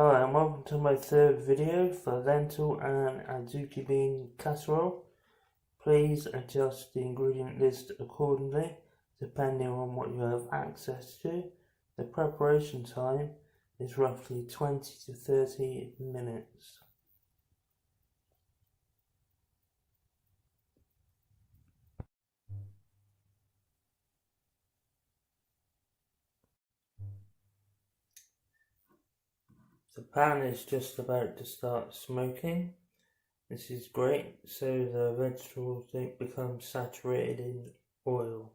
Hi, and welcome to my third video for lentil and Adzuki bean casserole. Please adjust the ingredient list accordingly, depending on what you have access to. The preparation time is roughly 20 to 30 minutes. The pan is just about to start smoking. This is great so the vegetables don't become saturated in oil.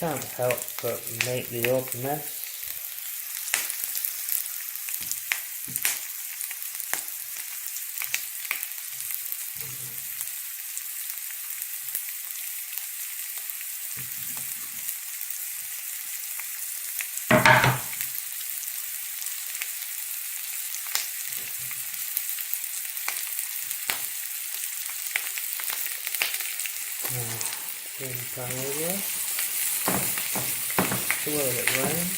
Can't help but make the odd mess. Turn the pan over. Swirl it round.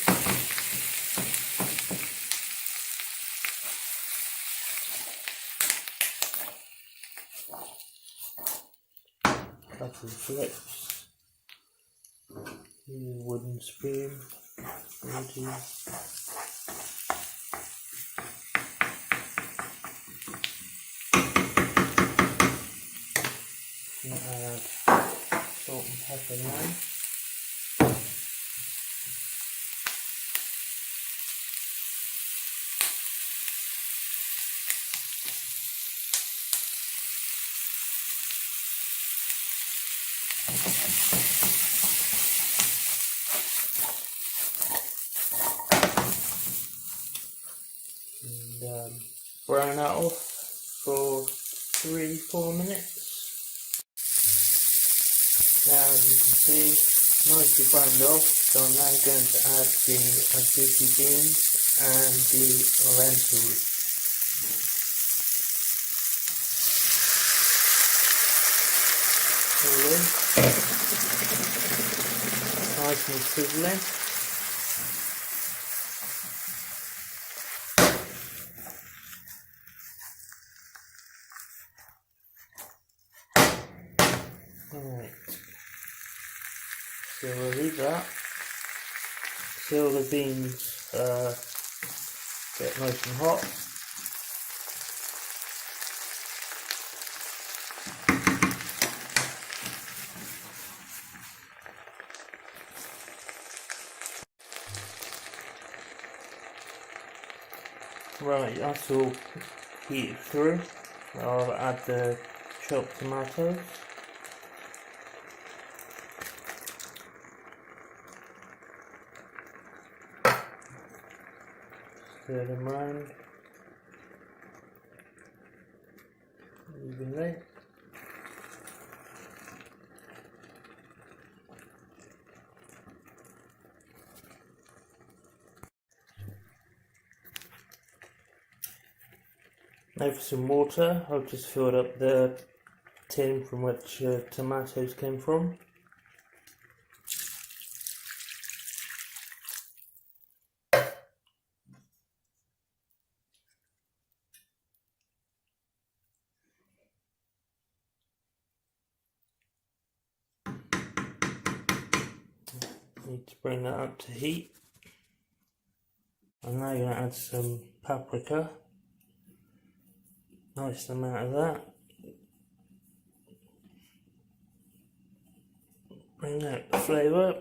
Couple of flips. Use a wooden spoon. Add salt and pepper now. And brown that off for 3-4 minutes. Now as you can see, nicely browned off, so I'm now going to add the Adzuki beans and the lentils. All in. Nice and sizzling. Alright. So we'll leave that till the beans get nice and hot. Right, that's all heated through. I'll add the chopped tomatoes. Stir them round evenly. Now for some water. I've just filled up the tin from which tomatoes came from. Need to bring that up to heat. I'm now going to add some paprika. Nice amount of that. Bring out the flavour.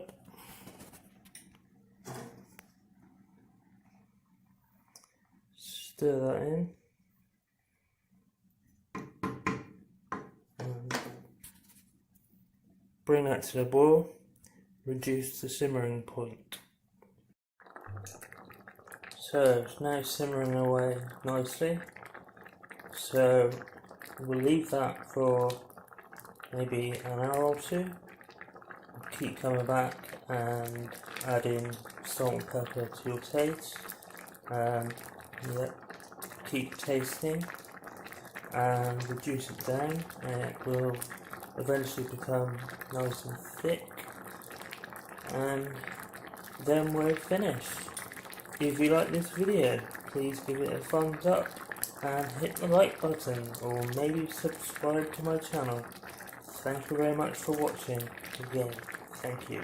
Stir that in. And bring that to the boil. Reduce the simmering point. So it's now simmering away nicely. So we'll leave that for maybe an hour or two. Keep coming back and adding salt and pepper to your taste. Keep tasting. and reduce it down, and it will eventually become nice and thick, and then we're finished. If you like this video, please give it a thumbs up and hit the like button, or maybe subscribe to my channel. Thank you very much for watching again. Thank you.